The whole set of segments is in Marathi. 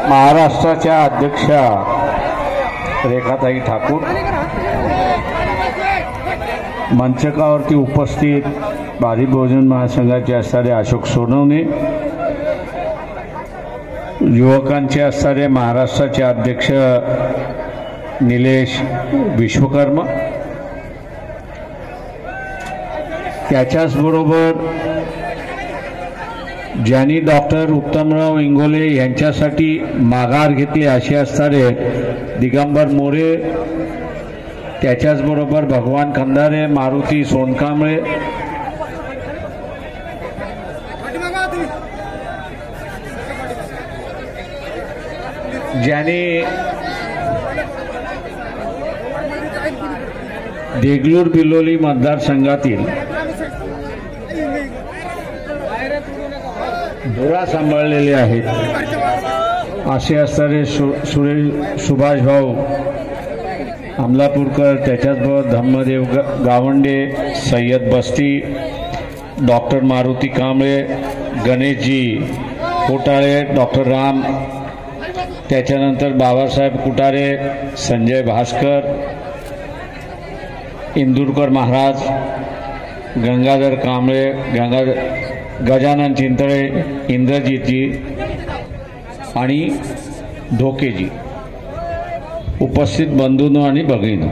महाराष्ट्राच्या अध्यक्षा रेखाताई ठाकूर, मंचकावरती उपस्थित भारी बहुजन महासंघाचे असणारे अशोक सोनवणे, युवकांचे असणारे महाराष्ट्राचे अध्यक्ष निलेश विश्वकर्मा, त्याच्याच बरोबर ज्यांनी डॉक्टर उत्तमराव इंगोले यांच्यासाठी माघार घेतली असे असणारे दिगंबर मोरे, त्याच्याच बरोबर भगवान खंदारे, मारुती सोनकांबळे, ज्यांनी देगलूर बिलोली मतदारसंघातील धुरा सांभाळलेले आहेत असे असणारे सुभाष भाऊ अमलापूरकर, त्याच्याचबरोबर धम्मदेव गावंडे, सय्यद बस्ती, डॉक्टर मारुती कांबळे, गणेशजी कोटाळे, डॉक्टर राम, त्याच्यानंतर बाबासाहेब कुटारे, संजय भास्कर, इंदुरकर महाराज, गंगाधर कांबळे, गजानन चिंतळे, इंद्रजीतजी आणि ढोकेजी, उपस्थित बंधूंनो आणि भगिनींनो,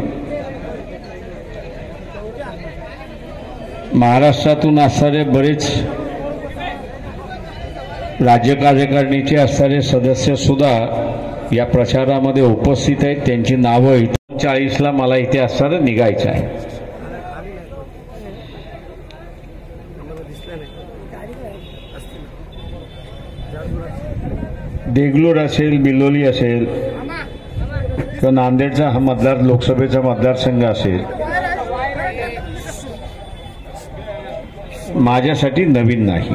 महाराष्ट्रातून असणारे बरेच राज्य कार्यकारिणीचे असणारे सदस्य सुद्धा या प्रचारामध्ये उपस्थित आहेत। त्यांची नावं 40ला मला इथे असणारं निघायचं आहे। देगलूर असेल, बिलोली असेल किंवा नांदेडचा हा लोकसभेचा मतदारसंघ असेल, माझ्यासाठी नवीन नाही।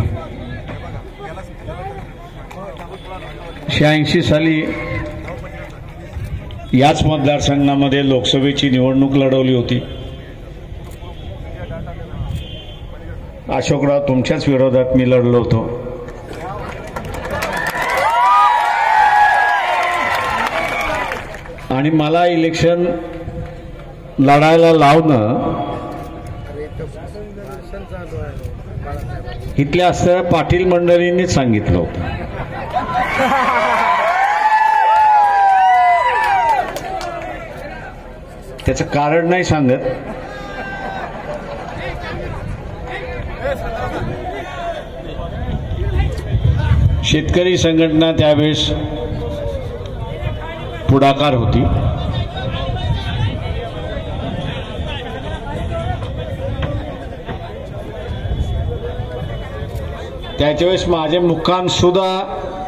86 साली याच मतदारसंघामध्ये लोकसभेची निवडणूक लढवली होती। अशोकराव तुमच्याच विरोधात मी लढलो होतो। आणि मला इलेक्शन लढायला लावणं इथल्या असणाऱ्या पाटील मंडळींनीच सांगितलं होतं। त्याचं कारण नाही सांगत, शेतकरी संघटना त्यावेळेस पुढाकार होती। त्याच्यावेळेस माझे मुक्काम सुद्धा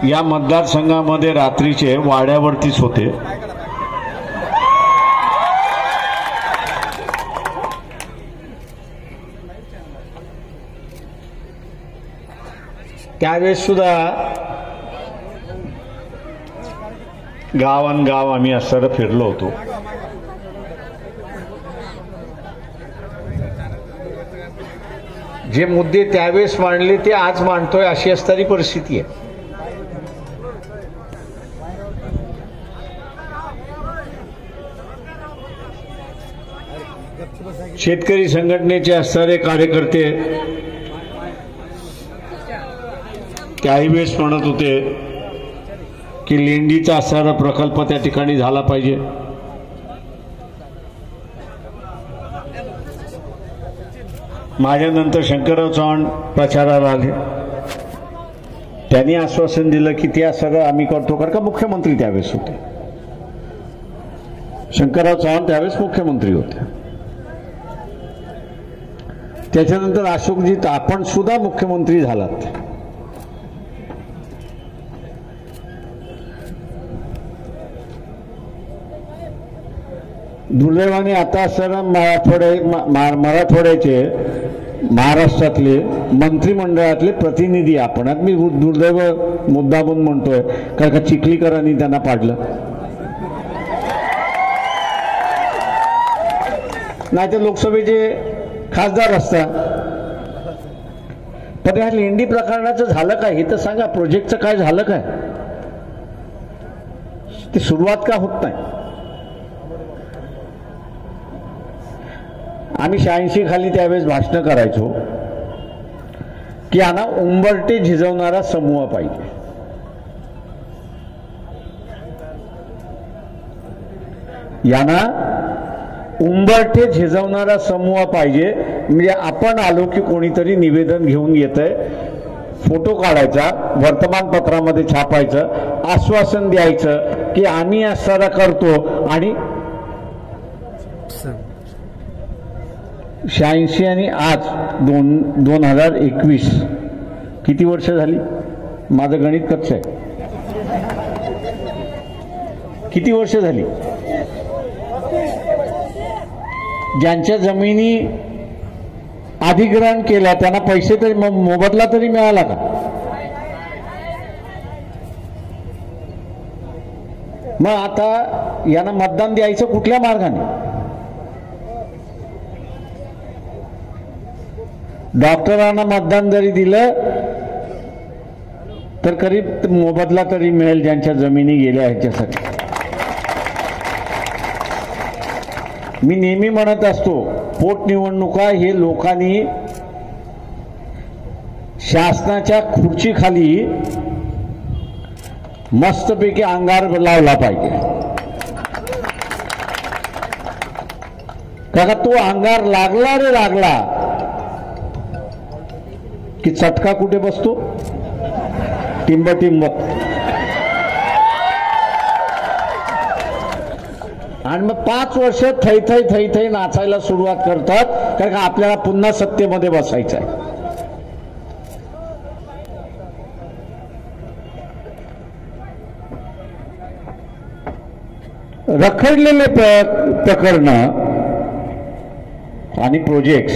या मतदारसंघामध्ये रात्रीचे वाड्यावरतीच होते। त्यावेळेस सुद्धा गावांगाव आम्ही असं फिरलो होतो। जे मुद्दे त्यावेळेस मांडले ते आज मांडतोय अशी असणारी परिस्थिती आहे। शेतकरी संघटनेचे असणारे कार्यकर्ते काही वेळेस म्हणत होते की लेंडीचा असणारा प्रकल्प त्या ठिकाणी झाला पाहिजे। माझ्यानंतर शंकरराव चव्हाण प्रचाराला आले, त्यांनी आश्वासन दिलं की ते सगळं आम्ही करतो, कारण का मुख्यमंत्री त्यावेळेस होते। शंकरराव चव्हाण त्यावेळेस मुख्यमंत्री होते। त्याच्यानंतर अशोकजी आपण सुद्धा मुख्यमंत्री झालात। दुर्दैवाने आता सर मराठवाड्याचे महाराष्ट्रातले मंत्रिमंडळातले प्रतिनिधी आपण, मी दुर्दैव मुद्दामून म्हणतोय कारण का चिखलीकरांनी त्यांना पाडलं, नाही तर लोकसभेचे खासदार असतात। पण या लेंडी प्रकरणाचं झालं काय हे तर सांगा, प्रोजेक्टचं काय झालं काय? ती सुरुवात का होत नाही? आम्ही 86 खाली त्यावेळेस भाषण करायचो की यांना उंबरटे झिजवणारा समूह पाहिजे. यांना उंबरठे झिजवणारा समूह पाहिजे. म्हणजे आपण आलो की कोणीतरी निवेदन घेऊन येतंय, फोटो काढायचा, वर्तमानपत्रामध्ये छापायचं, आश्वासन द्यायचं की आम्ही असं करतो. आणि 86 आणि आज 2021 किती वर्ष झाली? माझं गणित कच्चं आहे. किती वर्ष झाली? ज्यांच्या जमिनी अधिग्रहण केल्या त्यांना पैसे तरी मोबदला तरी मिळाला का? मग आता यांना मतदान द्यायचं कुठल्या मार्गाने? डॉक्टरांना मतदान जरी दिलं तर करीब मोबदला तरी मिळेल ज्यांच्या जमिनी गेल्या ह्याच्यासाठी. मी नेहमी म्हणत असतो, पोटनिवडणुका हे लोकांनी शासनाच्या खुर्चीखाली मस्तपैकी अंगार लावला पाहिजे. का तो अंगार लागला रे लागला की चटका कुठे बसतो? टिंब टिंब. आणि मग 5 वर्ष थै थै थै थै नाचायला सुरुवात करतात, कारण का आपल्याला पुन्हा सत्तेमध्ये बसायचं आहे. रखडलेले प्रकरण आणि प्रोजेक्ट्स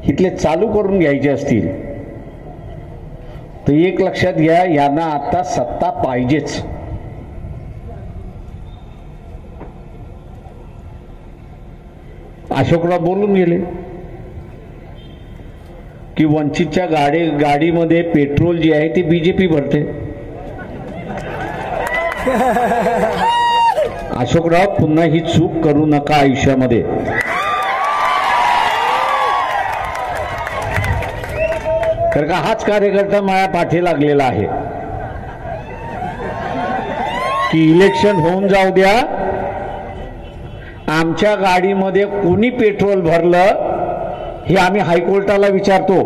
इथले चालू करून घ्यायचे असतील तर एक लक्षात घ्या, यांना आता सत्ता पाहिजेच. अशोकराव बोलून गेले की वंचितच्या गाडीमध्ये पेट्रोल जे आहे ते बीजेपी भरते. अशोकराव पुन्हा ही चूक करू नका आयुष्यामध्ये. कारण का हाच कार्यकर्ता माझ्या पाठी लागलेला आहे की इलेक्शन होऊन जाऊ द्या, आमच्या गाडीमध्ये कोणी पेट्रोल भरलं हे आम्ही हायकोर्टाला विचारतो.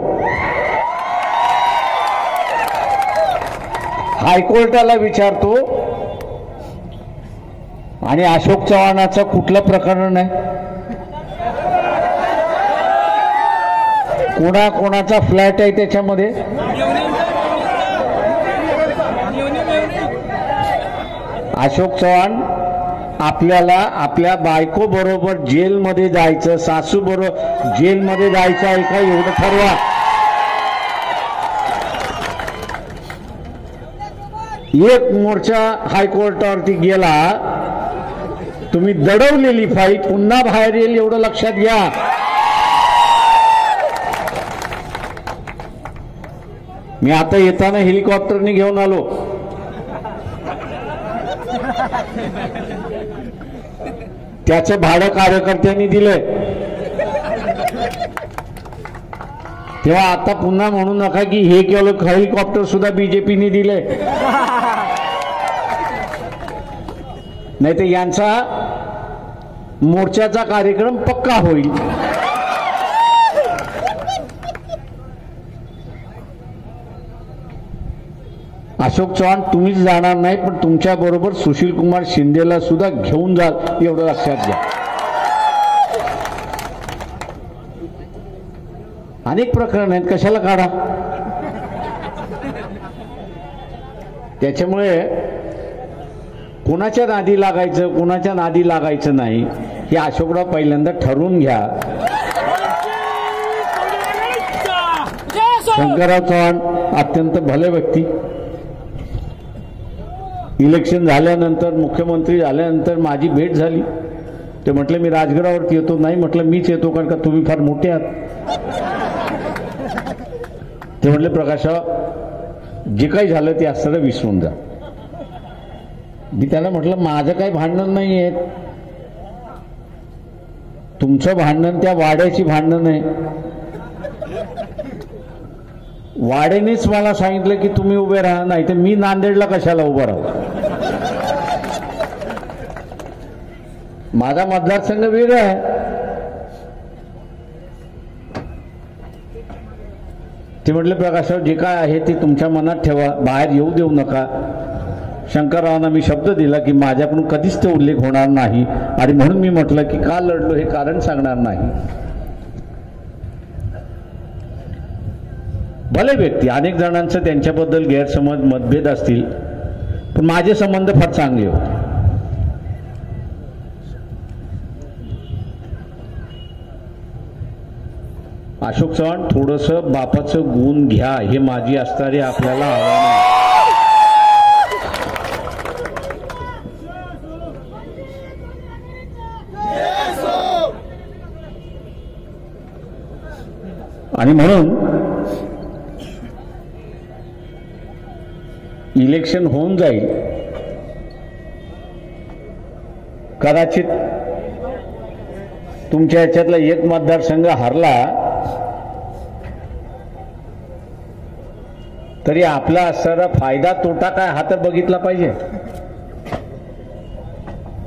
हायकोर्टाला विचारतो. आणि अशोक चव्हाणाचं कुठलं प्रकरण आहे? कोणाचा फ्लॅट आहे त्याच्यामध्ये? अशोक चव्हाण, आपल्याला आपल्या बायको बरोबर जेलमध्ये जायचं, सासू बरोबर जेलमध्ये जायचं आहे का एवढं ठरवा. एक मोर्चा हायकोर्टावरती गेला, तुम्ही दडवलेली फाईल पुन्हा बाहेर येईल एवढं लक्षात घ्या. मी आता येताना हेलिकॉप्टरने घेऊन आलो. त्याचं भाडं कार्यकर्त्यांनी दिलंय. तेव्हा आता पुन्हा म्हणू नका की हे केवळ हेलिकॉप्टर सुद्धा बीजेपीने दिले. नाही तर यांचा मोर्चाचा कार्यक्रम पक्का होईल. अशोक चव्हाण तुम्हीच जाणार नाही, पण तुमच्या बरोबर सुशील कुमार शिंदेला सुद्धा घेऊन जाल एवढं लक्षात घ्या. अनेक प्रकरण आहेत, कशाला काढा. त्याच्यामुळे कोणाच्या नादी लागायचं, कोणाच्या नादी लागायचं नाही हे अशोकराव पहिल्यांदा ठरवून घ्या. शंकरराव चव्हाण अत्यंत भले व्यक्ती. इलेक्शन झाल्यानंतर, मुख्यमंत्री झाल्यानंतर माझी भेट झाली. ते म्हटले मी राजगडावरती येतो. नाही म्हटलं मीच येतो, कारण का तुम्ही फार मोठे आहात. ते म्हटले प्रकाशराव जे काही झालं ते असतं विसरून जा. मी त्याला म्हटलं माझं काही भांडण नाही आहे, तुमचं भांडण त्या वाड्याची भांडण आहे. वाड्यानेच मला सांगितलं की तुम्ही उभे राहा, नाही तर मी नांदेडला कशाला उभं राहू. माझा मतदारसंघ वेगळा आहे. ते म्हटले प्रकाशराव जे काय आहे ते तुमच्या मनात ठेवा, बाहेर येऊ देऊ नका. शंकररावांना मी शब्द दिला की माझ्याकडून कधीच ते उल्लेख होणार नाही, आणि म्हणून मी म्हटलं की का लढलो हे कारण सांगणार नाही. भले व्यक्ती, अनेक जणांचं त्यांच्याबद्दल गैरसमज मतभेद असतील, पण माझे संबंध फार चांगले होते. अशोक चव्हाण, थोडंसं बापाचं गुण घ्या, हे माझी असणारे आपल्याला आव्हान आहे. आणि म्हणून इलेक्शन होऊन जाईल, कदाचित तुमच्या याच्यातला एक मतदारसंघ हरला तरी आपला असणारा फायदा तोटा काय हा तर बघितला पाहिजे.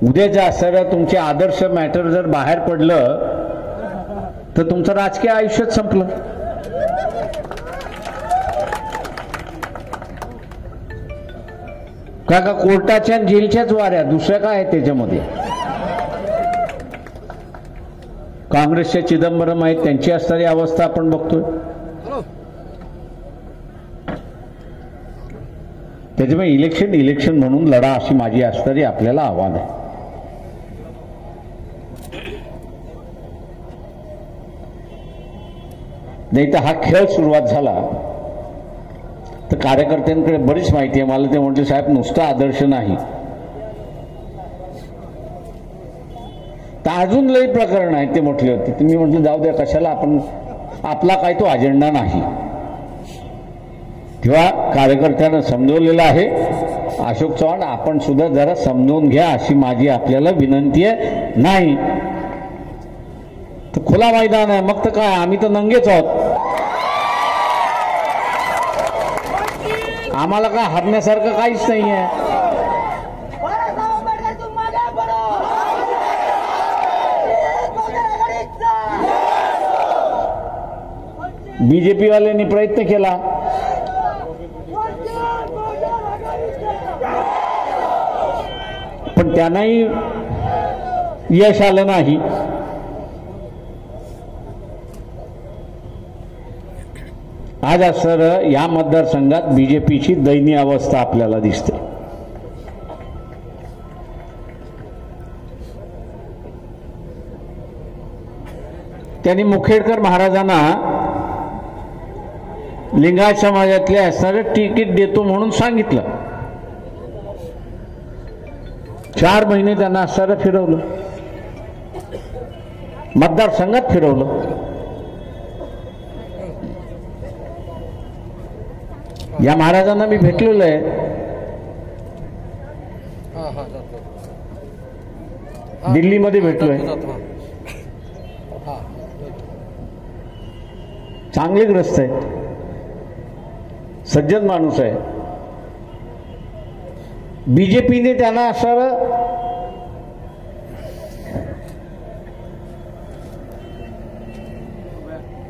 उद्याच्या असणाऱ्या तुमचे आदर्श मॅटर जर बाहेर पडलं तर तुमचं राजकीय आयुष्यच संपलं. का कोर्टाच्या जेलच्याच वाऱ्या, दुसऱ्या काय आहे त्याच्यामध्ये. काँग्रेसचे चिदंबरम आहेत, त्यांची असणारी अवस्था आपण बघतोय. त्याच्यामुळे इलेक्शन म्हणून लढा, अशी माझी असणारी आपल्याला आव्हान आहे. नाही तर हा खेळ सुरुवात झाला तर कार्यकर्त्यांकडे बरीच माहिती आहे. मला ते म्हटले साहेब नुसतं आदर्श नाही, तर अजून लई प्रकरण आहेत ते म्हटले होते. तुम्ही म्हटलं जाऊ द्या, कशाला आपण, आपला काय तो अजेंडा नाही. तेव्हा कार्यकर्त्यांना समजवलेलं आहे. अशोक चव्हाण, आपण सुद्धा जरा समजून घ्या, अशी माझी आपल्याला विनंती आहे. नाही तर खुला मैदान आहे, मग तर काय, आम्ही तर नंगेच आहोत. आम्हाला काय हरण्यासारखं काहीच नाही आहे. बीजेपी वाल्यांनी प्रयत्न केला, पण त्यांनाही यश आलं नाही. आज सर या मतदारसंघात बीजेपीची दयनीय अवस्था आपल्याला दिसते. त्यांनी मुखेडकर महाराजांना लिंगायत समाजातले असणारं तिकीट देतो म्हणून सांगितलं. 4 महिने त्यांना असणारं फिरवलं, मतदारसंघात फिरवलं. या महाराजांना मी भेटलेलो आहे. दिल्लीमध्ये भेटलोय. चांगले ग्रस्त आहे, सज्जन माणूस आहे. बीजेपीने त्यांना असं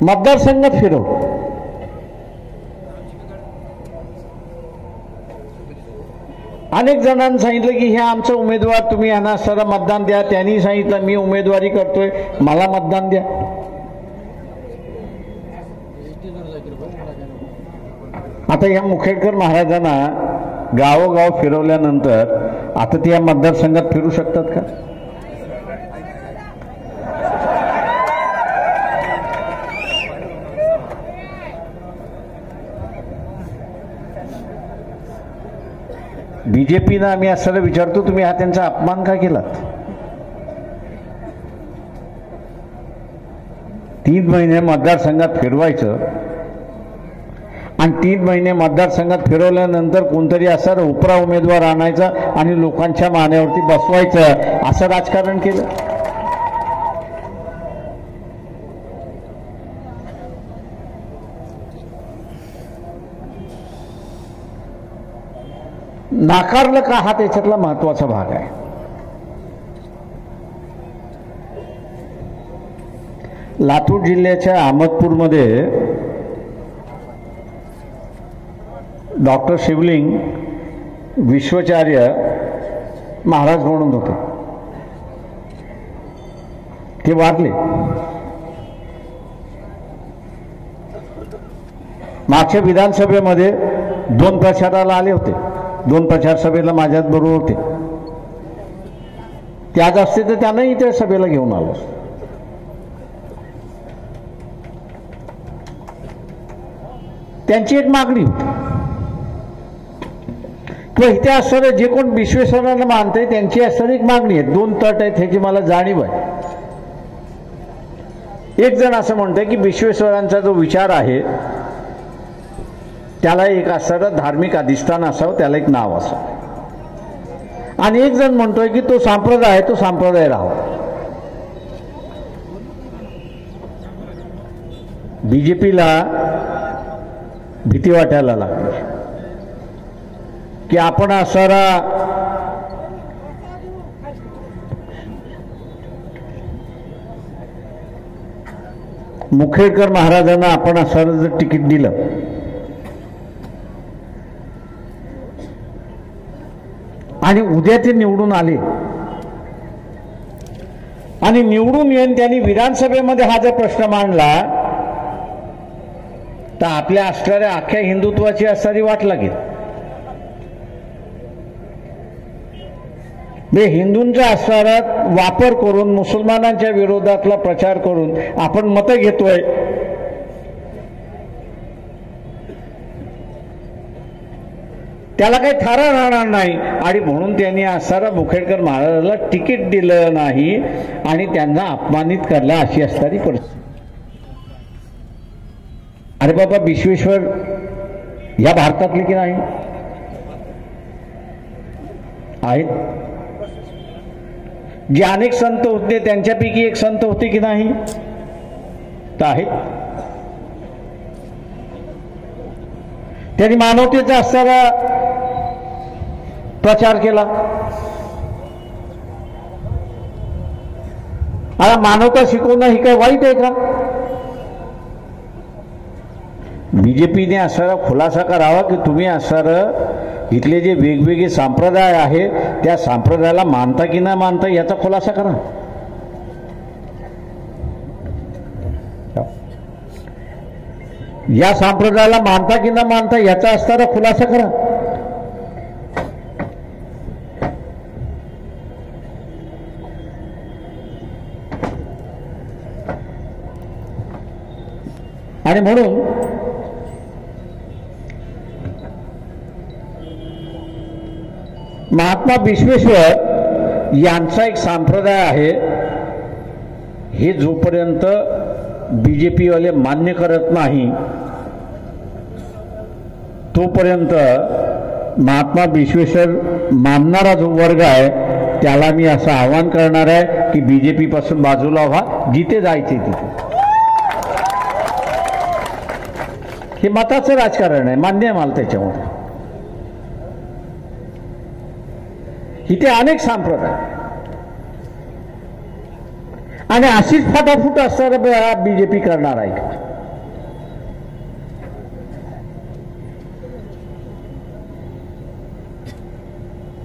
मतदारसंघात फिरव. अनेक जणांनी सांगितलं की हे आमचा उमेदवार, तुम्ही यांना सर मतदान द्या. त्यांनी सांगितलं मी उमेदवारी करतोय, मला मतदान द्या. आता या मुखेडकर महाराजांना गावोगाव फिरवल्यानंतर आता ते या मतदारसंघात फिरू शकतात का? बीजेपीनं आम्ही असं विचारतो, तुम्ही हा त्यांचा अपमान का केलात? 3 महिने मतदारसंघात फिरवायचं आणि 3 महिने मतदारसंघात फिरवल्यानंतर कोणतरी असं उपरा उमेदवार आणायचा आणि लोकांच्या मानेवरती बसवायचं असं राजकारण केलं. नाकारलं का हा त्याच्यातला महत्वाचा भाग आहे. लातूर जिल्ह्याच्या अहमदपूरमध्ये डॉक्टर शिवलिंग विश्वाचार्य महाराज म्हणून होते. ते वारले. मागच्या विधानसभेमध्ये 2 प्रचाराला आले होते. 2 प्रचार सभेला माझ्याच बरोबर होते. त्याच असते तर त्यांनाही त्या सभेला घेऊन आलो. त्यांची एक मागणी होती किंवा इथे असणारे जे कोण विश्वेश्वरांना मानते त्यांची असणारी एक मागणी आहे. 2 तट आहेत ह्याची मला जाणीव आहे. एक जण असं म्हणतंय की विश्वेश्वरांचा जो विचार आहे त्याला एक असणारं धार्मिक अधिष्ठान असावं, त्याला एक नाव असावं. आणि एक जण म्हणतोय की तो संप्रदाय आहे, तो संप्रदाय राहावा. बीजेपीला भीती वाटायला लागली की आपण असणारा मुखेडकर महाराजांना आपण असणारं जर तिकीट दिलं आणि उद्या ते निवडून आले आणि निवडून येऊन त्यांनी विधानसभेमध्ये हा जर प्रश्न मांडला तर आपल्या असणाऱ्या अख्ख्या हिंदुत्वाची असणारी वाट लागेल. हिंदूंचा असणारा वापर करून मुसलमानांच्या विरोधातला प्रचार करून आपण मतं घेतोय. त्याला काही थारा राहणार नाही आणि म्हणून त्यांनी असणारा मुखेडकर महाराजाला तिकीट दिलं नाही आणि त्यांना अपमानित करला अशी असणारी परिस्थिती. अरे बाबा, विश्वेश्वर या भारतातले की नाही आहेत? जे अनेक संत होते त्यांच्यापैकी एक संत होते की नाही तर आहेत. त्यांनी मानवतेचा असणारा प्रचार केला. आता मानवता शिकवणं ही काय वाईट आहे का? बीजेपीने असणारा खुलासा करावा की तुम्ही असणारं इथले जे वेगवेगळे संप्रदाय आहे त्या संप्रदायाला मानता की न मानता याचा खुलासा करा. या संप्रदायाला मानता की न मानता याचा असणारा खुलासा करा. आणि म्हणून महात्मा विश्वेश्वर यांचा एक संप्रदाय आहे हे जोपर्यंत बीजेपी वाले मान्य करत नाही तोपर्यंत महात्मा विश्वेश्वर मानणारा जो वर्ग आहे त्याला मी असं आवाहन करणार आहे की बीजेपी पासून बाजूला व्हा, जिथे जायचे तिथे. हे मताचं राजकारण आहे, मान्य आहे मला त्याच्यामध्ये. इथे अनेक संप्रदाय आणि अशीच फाटाफूट असणारा बीजेपी करणार आहे का?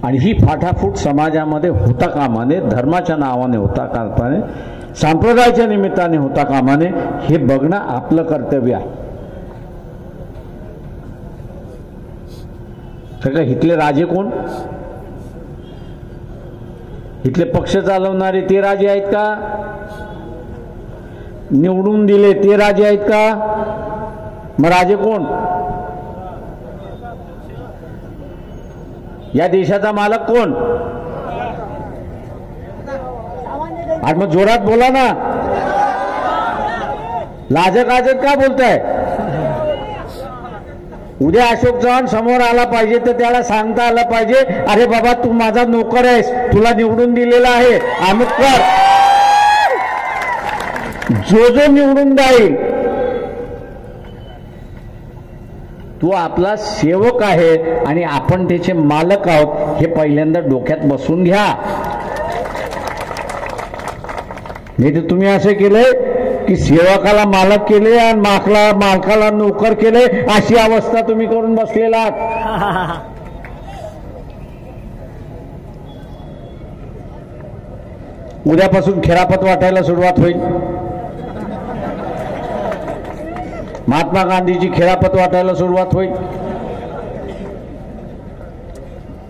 आणि ही फाटाफूट समाजामध्ये होता कामा नये, धर्माच्या नावाने होता कामा नये, संप्रदायाच्या निमित्ताने होता कामा नये. हे बघणं आपलं कर्तव्य आहे. सगळं इथले राजे कोण? इथले पक्ष चालवणारे ते राजे आहेत का? निवडून दिले ते राजे आहेत का? मग राजे कोण? या देशाचा मालक कोण? आज मग जोरात बोला ना, लाजत का बोलताय? उद्या अशोक चव्हाण समोर आला पाहिजे तर त्याला सांगता आलं पाहिजे, अरे बाबा तू माझा नोकर आहेस, तुला निवडून दिलेला आहे, अमुक कर. जो जो निवडून जाईल तू आपला सेवक आहे आणि आपण त्याचे मालक आहोत, हे पहिल्यांदा डोक्यात बसून घ्या. नाही तर तुम्ही असं केलंय की सेवकाला मालक केले आणि मालकाला नोकर केले, अशी अवस्था तुम्ही करून बसलेला आहात. उद्यापासून खेरापत वाटायला सुरुवात होईल. महात्मा गांधीची खेरापत वाटायला सुरुवात होईल.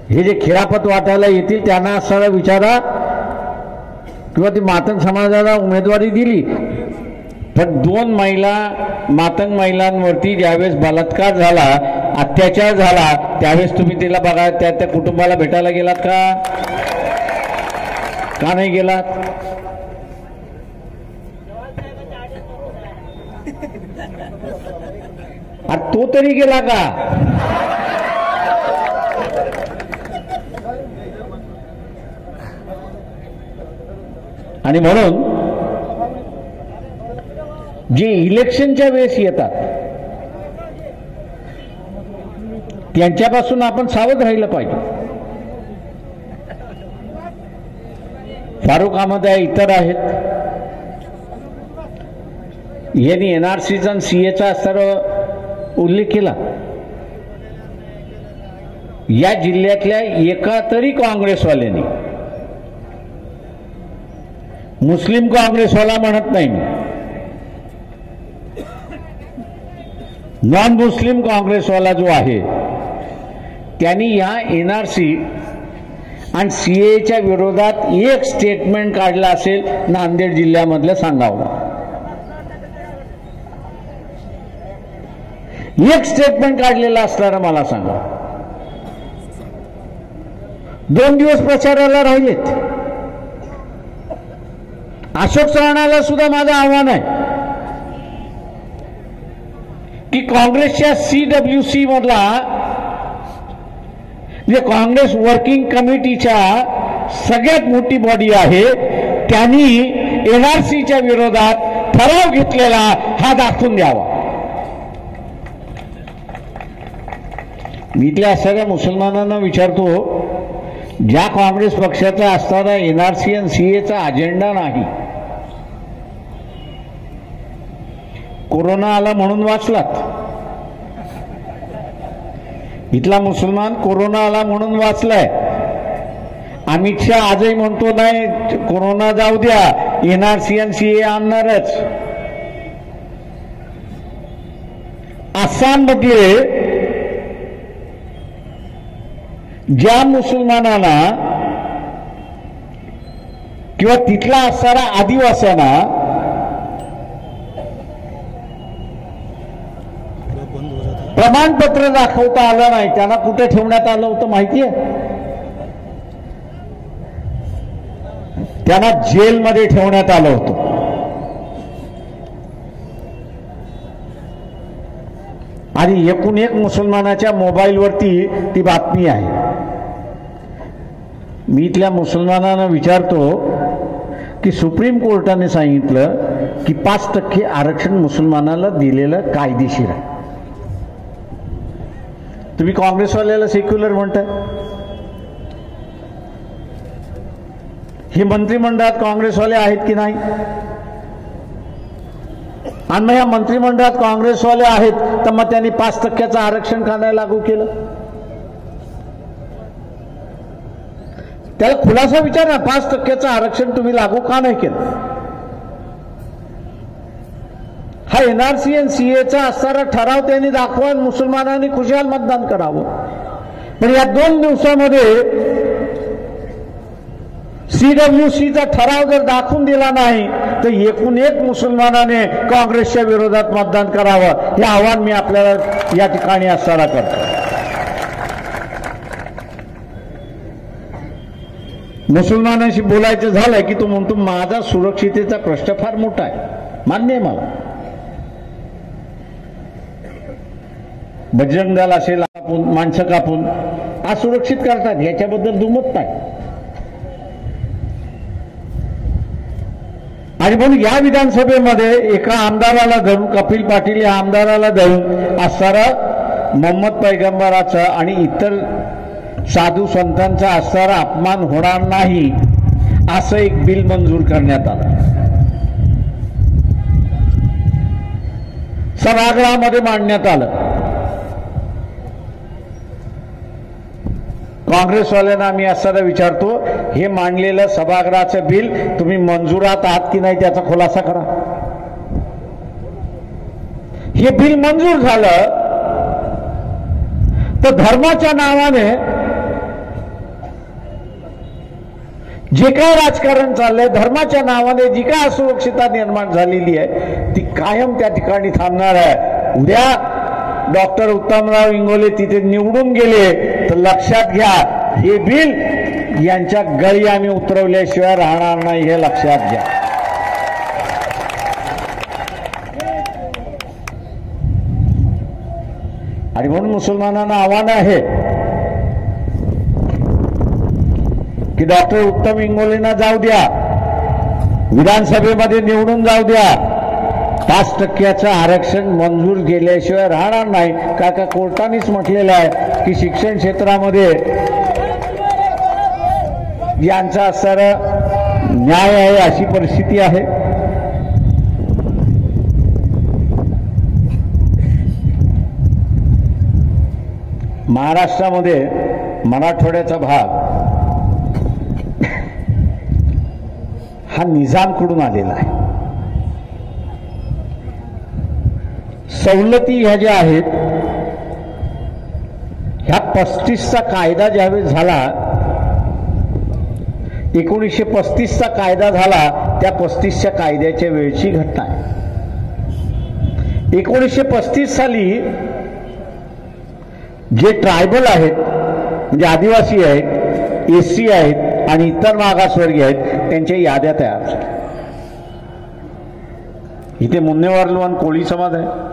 हे जे खेरापत वाटायला येतील त्यांना सरळ विचारा, किंवा ती मातंग समाजाला उमेदवारी दिली, पण 2 महिला मातंग महिलांवरती ज्यावेळेस बलात्कार झाला, अत्याचार झाला, त्यावेळेस तुम्ही तिला बघा त्या कुटुंबाला भेटायला गेलात का नाही गेलात? तो तरी गेला का? आणि म्हणून जे इलेक्शनच्या वेळेस येतात त्यांच्यापासून आपण सावध राहिलं पाहिजे. फारुख अहमद आहे, इतर आहेत, यांनी एनआरसीचा आणि सीएचा सर्व उल्लेख केला. या जिल्ह्यातल्या एका तरी काँग्रेसवाल्यांनी, मुस्लिम काँग्रेसवाला म्हणत नाही मी, नॉन मुस्लिम काँग्रेसवाला जो आहे त्यांनी या एनआरसी आणि सीएच्या विरोधात एक स्टेटमेंट काढलं असेल नांदेड जिल्ह्यामधलं सांगावं. एक स्टेटमेंट काढलेलं असणारं मला सांगा. 2 दिवस प्रचाराला राहिलेत. अशोक चव्हाणाला सुद्धा माझं आव्हान आहे की काँग्रेसच्या CWC मधला जे काँग्रेस वर्किंग कमिटीच्या सगळ्यात मोठी बॉडी आहे त्यांनी एनआरसीच्या विरोधात ठराव घेतलेला हा दाखवून द्यावा. मी इथल्या सगळ्या मुसलमानांना विचारतो, ज्या काँग्रेस पक्षाचा असताना एनआरसी आणि सीएचा अजेंडा नाही, कोरोना आला म्हणून वाचलात, इथला मुसलमान कोरोना आला म्हणून वाचलाय. अमित शहा आजही म्हणतो नाही कोरोना जाऊ द्या, एनआरसी आणि सीए आणणारच. आसाममध्ये ज्या मुसलमानांना किंवा तिथला असणारा आदिवासींना प्रमाणपत्र दाखवता आलं नाही, त्यांना कुठे ठेवण्यात आलं होतं माहितीये? त्यांना जेलमध्ये ठेवण्यात आलं होतं. आणि एकूण एक मुसलमानाच्या मोबाईलवरती ती बातमी आहे. मी इथल्या मुसलमानांना विचारतो की सुप्रीम कोर्टाने सांगितलं की 5% आरक्षण मुसलमानाला दिलेलं कायदेशीर आहे. तुम्ही काँग्रेसवाल्याला सेक्युलर म्हणताय. हे मंत्रिमंडळात काँग्रेसवाले आहेत की नाही? आणि मग या मंत्रिमंडळात काँग्रेसवाले आहेत तर मग त्यांनी 5% आरक्षण का नाही लागू केलं? त्याला खुलासा विचार ना, 5% आरक्षण तुम्ही लागू का नाही केलं? हा एनआरसी आणि सीएचा असणारा ठराव त्यांनी दाखवा, मुसलमानांनी खुशाल मतदान करावं. पण या 2 दिवसामध्ये CWCचा ठराव जर दाखवून दिला नाही तर एकूण एक मुसलमानाने काँग्रेसच्या विरोधात मतदान करावं, हे आव्हान मी आपल्याला या ठिकाणी असताना करतो. मुसलमानांशी बोलायचं झालंय की तो म्हणतो माझा सुरक्षितेचा प्रश्न फार मोठा आहे. मान्य आहे मला. बजरंग दल असेल कापून माणसं कापून असुरक्षित करतात, याच्याबद्दल दुमत नाही. आणि म्हणून या विधानसभेमध्ये एका आमदाराला धरून, कपिल पाटील या आमदाराला धरून असणारा मोहम्मद पैगंबराचा आणि इतर साधू संतांचा असणारा अपमान होणार नाही असं एक बिल मंजूर करण्यात आलं. सभागृहामध्ये मांडण्यात आलं. काँग्रेसवाल्यांना आम्ही असताना विचारतो, हे मांडलेलं सभागृहाचं बिल तुम्ही मंजुरात आहात की नाही त्याचा खुलासा करा. हे बिल मंजूर झालं तर धर्माच्या नावाने जे काय राजकारण चाललंय, धर्माच्या नावाने जी काय असुरक्षितता निर्माण झालेली आहे ती कायम त्या ठिकाणी थांबणार आहे. उद्या डॉक्टर उत्तमराव इंगोले तिथे निवडून गेले तर लक्षात घ्या, हे बिल यांच्या गळी आम्ही उतरवल्याशिवाय राहणार नाही, हे लक्षात घ्या. आणि म्हणून मुसलमानांना आव्हान आहे की डॉक्टर उत्तम इंगोलेंना जाऊ द्या, विधानसभेमध्ये निवडून जाऊ द्या, 5% आरक्षण मंजूर केल्याशिवाय राहणार नाही. का कोर्टानेच म्हटलेलं आहे की शिक्षण क्षेत्रामध्ये यांचा असणारा न्याय आहे, अशी परिस्थिती आहे. महाराष्ट्रामध्ये मराठवाड्याचा भाग हा निजामकडून आलेला आहे. सवलती ह्या ज्या आहेत ह्या 35चा कायदा ज्यावेळेस झाला, 1935चा कायदा झाला, त्या 35च्या कायद्याच्या वेळची घटना आहे. 1935 साली जे ट्रायबल आहेत म्हणजे आदिवासी आहेत, एससी आहेत आणि इतर मागासवर्गीय आहेत त्यांच्या याद्या तयार झाल्या. इथे मुन्नेवारलो आणि कोळी समाज आहे.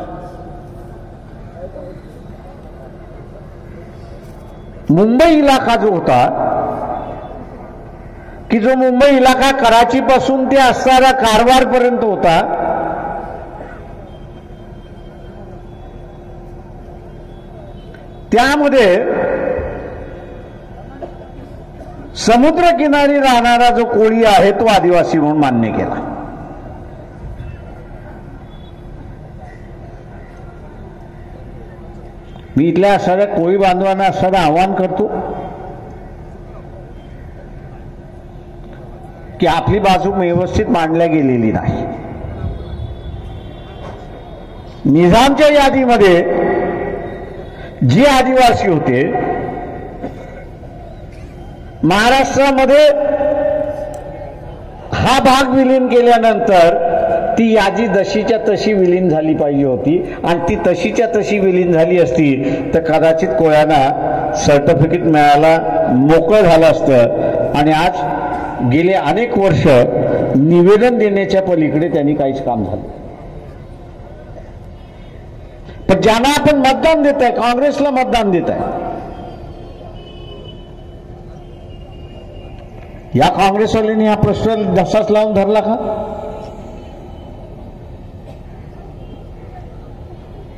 मुंबई इलाका जो होता की जो मुंबई इलाका कराची पासून ते असणारा कारवार पर्यंत होता, त्यामध्ये समुद्रकिनारी राहणारा जो कोळी आहे तो आदिवासी म्हणून मान्य केला. मी इथल्या असणाऱ्या कोळी बांधवांना असणारं आवाहन करतो की आपली बाजू व्यवस्थित मांडल्या गेलेली नाही. निजामच्या यादीमध्ये जे आदिवासी होते, महाराष्ट्रामध्ये हा भाग विलीन केल्यानंतर ती यादी जशीच्या तशी विलीन झाली पाहिजे होती आणि ती तशीच्या तशी विलीन झाली असती तर कदाचित कोळ्यांना सर्टिफिकेट मिळायला मोकळं झालं असतं. आणि आज गेले अनेक वर्ष निवेदन देण्याच्या पलीकडे त्यांनी काहीच काम झालं. पण ज्यांना आपण मतदान देत आहे, काँग्रेसला मतदान देत आहे, या काँग्रेसवाल्यांनी हा प्रश्न धसाच लावून धरला का?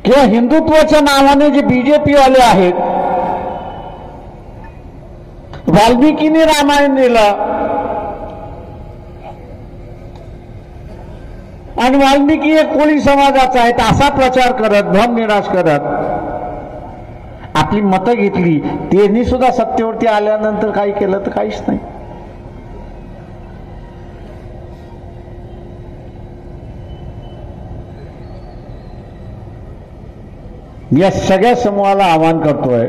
किंवा हिंदुत्वाच्या नावाने जे बीजेपी वाले आहेत, वाल्मिकीने रामायण दिलं आणि वाल्मिकी एक कोळी समाजाचा आहे असा प्रचार करत, भ्रमनिराश करत आपली मतं घेतली. त्यांनी सुद्धा सत्तेवरती आल्यानंतर काही केलं तर काहीच नाही. या सगळ्या समूहाला आवाहन करतोय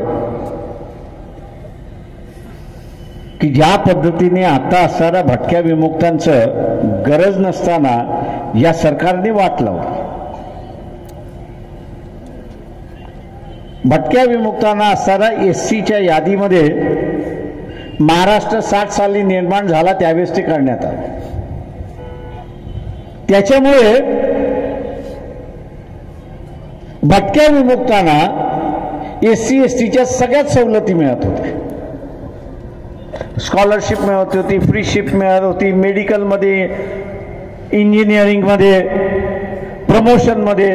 की ज्या पद्धतीने आता असणाऱ्या भटक्या विमुक्तांचं गरज नसताना या सरकारने वाट लावली. भटक्या विमुक्तांना असणारा एससीच्या यादीमध्ये महाराष्ट्र 60 साली निर्माण झाला त्यावेळेस ते करण्यात आलं. त्याच्यामुळे भटक्या विमुक्तांना SC STच्या सगळ्याच सवलती मिळत होत्या. स्कॉलरशिप मिळत होती, फ्रीशिप मिळत होती, मेडिकलमध्ये, इंजिनिअरिंगमध्ये, प्रमोशनमध्ये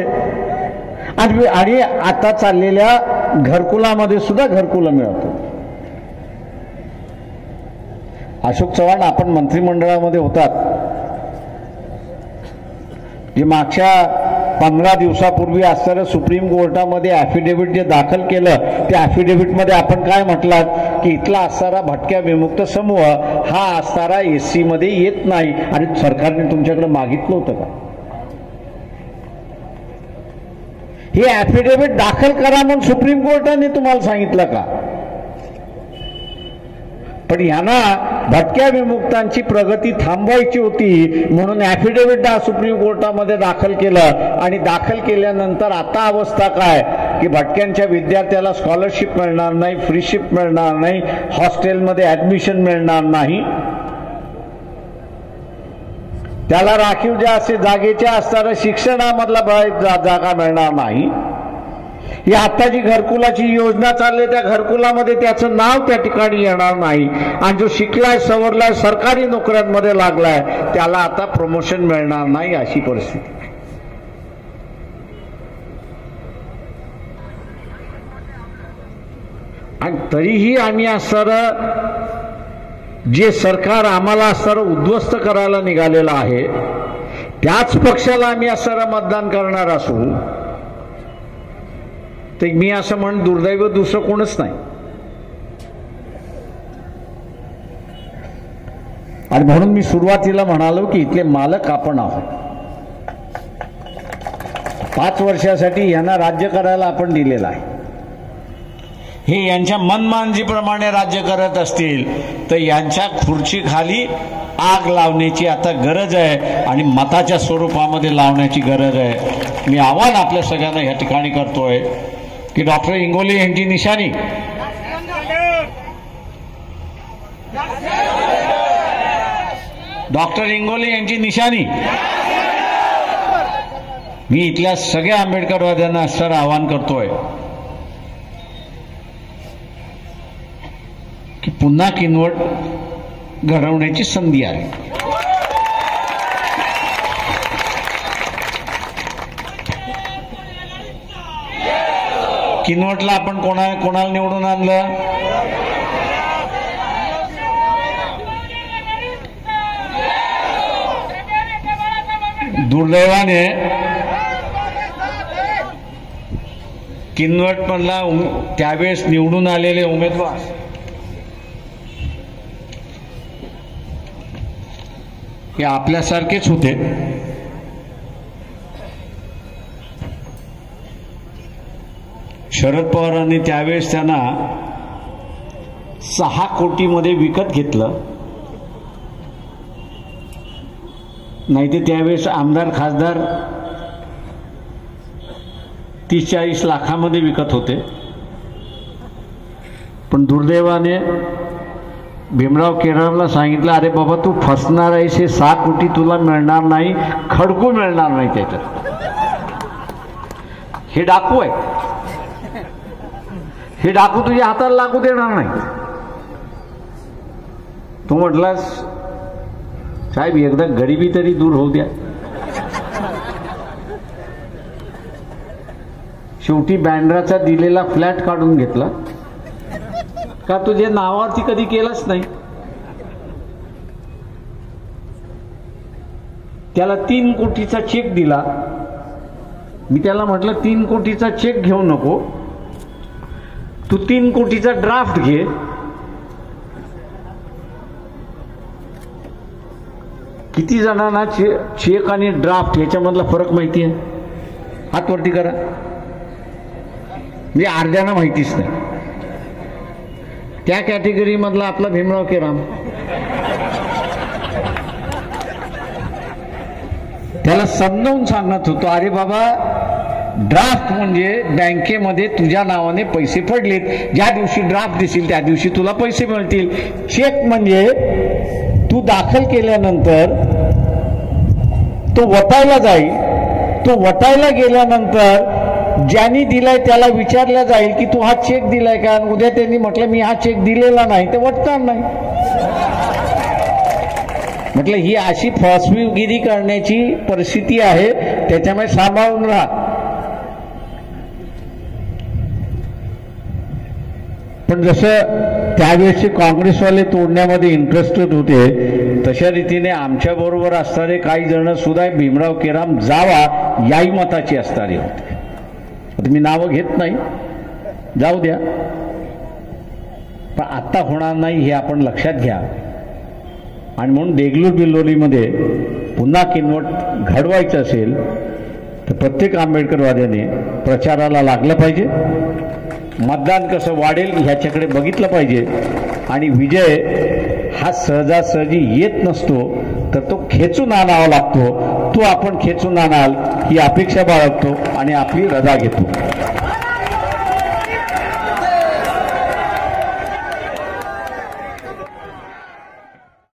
आणि आता चाललेल्या घरकुलामध्ये सुद्धा घरकुलं मिळत होती. अशोक चव्हाण आपण मंत्रिमंडळामध्ये होतात, जे मागच्या 15 दिवसापूर्वी असणाऱ्या सुप्रीम कोर्टामध्ये ॲफिडेव्हिट जे दाखल केलं, त्या ॲफिडेव्हिटमध्ये आपण काय म्हटलात की इथला असणारा भटक्या विमुक्त समूह हा असणारा SC मध्ये येत नाही, आणि सरकारने तुमच्याकडे मागितलं होतं का? हे ॲफिडेव्हिट दाखल करा म्हणून सुप्रीम कोर्टाने तुम्हाला सांगितलं का? पण यांना भटक्या विमुक्तांची प्रगती थांबवायची होती म्हणून ॲफिडेव्हिट सुप्रीम कोर्टामध्ये दाखल केलं, आणि दाखल केल्यानंतर आता अवस्था काय की भटक्यांच्या विद्यार्थ्याला स्कॉलरशिप मिळणार नाही, फ्रीशिप मिळणार नाही, हॉस्टेलमध्ये ॲडमिशन मिळणार नाही, त्याला राखीव ज्या असे जागेच्या असणाऱ्या शिक्षणामधला जागा मिळणार नाही. ही आता जी घरकुलाची योजना चालली त्या घरकुलामध्ये त्याचं नाव त्या ठिकाणी येणार नाही, आणि जो शिकलाय सवरलाय सरकारी नोकऱ्यांमध्ये लागलाय त्याला आता प्रमोशन मिळणार नाही, अशी परिस्थिती. आणि तरीही आम्ही असणारं जे सरकार आम्हाला असणारं उद्ध्वस्त करायला निघालेलं आहे त्याच पक्षाला आम्ही असणारं मतदान करणार असू, तर मी असं म्हण दुर्दैव दुसरं कोणच नाही. आणि म्हणून मी सुरुवातीला म्हणालो की इथले मालक आपण आहोत. 5 वर्षासाठी यांना राज्य करायला आपण दिलेलं आहे. हे यांच्या मनमांजीप्रमाणे राज्य करत असतील तर यांच्या खुर्चीखाली आग लावण्याची आता गरज आहे, आणि मताच्या स्वरूपामध्ये लावण्याची गरज आहे. मी आव्हान आपल्या सगळ्यांना या ठिकाणी करतोय की डॉक्टर इंगोले यांची निशाणी मी इथल्या सगळ्या आंबेडकरवाद्यांना असं आवाहन करतोय की पुन्हा किनवट घडवण्याची संधी आहे. किनवटला आपण कोणाला निवडून आणलं? दुर्दैवाने किनवट मधला त्यावेळेस निवडून आलेले उमेदवार हे आपल्यासारखेच होते. शरद पवारांनी त्यावेळेस त्यांना 6 कोटीमध्ये विकत घेतलं, नाही तर त्यावेळेस आमदार खासदार 30-40 लाखामध्ये विकत होते. पण दुर्दैवाने भीमराव केरामला सांगितलं, अरे बाबा तू फसणार आहेस, हे 6 कोटी तुला मिळणार नाही, खडकू मिळणार नाही त्याच्यात, हे डाकू आहे, हे डाकू तुझ्या हाताला लागू देणार नाही. तू म्हटलास साहेब एकदा गरिबी तरी दूर होऊ द्या. शेवटी बँड्राचा दिलेला फ्लॅट काढून घेतला का तुझ्या नावावरती कधी केलंच नाही. त्याला 3 कोटीचा चेक दिला. मी त्याला म्हटलं 3 कोटीचा चेक घेऊ नको, तू 3 कोटीचा ड्राफ्ट घे. किती जणांना चेक आणि ड्राफ्ट याच्यामधला फरक माहिती आहे? हात वरती करा. म्हणजे अर्ध्यांना माहितीच नाही. त्या कॅटेगरी मधला आपला भीमराव केराम, त्याला समजावून सांगत होतो, अरे बाबा ड्राफ्ट म्हणजे बँकेमध्ये तुझ्या नावाने पैसे पडलेत, ज्या दिवशी ड्राफ्ट देशील त्या दिवशी तुला पैसे मिळतील. चेक म्हणजे तू दाखल केल्यानंतर तो वटायला जाईल, तो वटायला गेल्यानंतर ज्यांनी दिलाय त्याला विचारलं जाईल की तू हा चेक दिलाय का, उद्या त्यांनी म्हटलं मी हा चेक दिलेला नाही ते वाटणार नाही. म्हटलं ही अशी फसवेगिरी करण्याची परिस्थिती आहे, त्याच्यामुळे सांभाळून राहा. पण जसं त्यावेळेसचे काँग्रेसवाले तोडण्यामध्ये इंटरेस्टेड होते, तशा रीतीने आमच्या बरोबर असणारे काही जण सुद्धा भीमराव केराम जावा याही मताचे असणारे होते. आता मी नावं घेत नाही, जाऊ द्या, पण आता होणार नाही हे आपण लक्षात घ्या. आणि म्हणून देगलूर बिल्लोलीमध्ये पुन्हा किनवट घडवायचं असेल तर प्रत्येक आंबेडकरवाद्याने प्रचाराला लागलं पाहिजे. मतदान कसं वाढेल ह्याच्याकडे बघितलं पाहिजे. आणि विजय हा सहजासहजी येत नसतो, तर तो खेचून आणावा लागतो. तो आपण खेचून आणाल ही अपेक्षा बाळगतो आणि आपली रजा घेतो.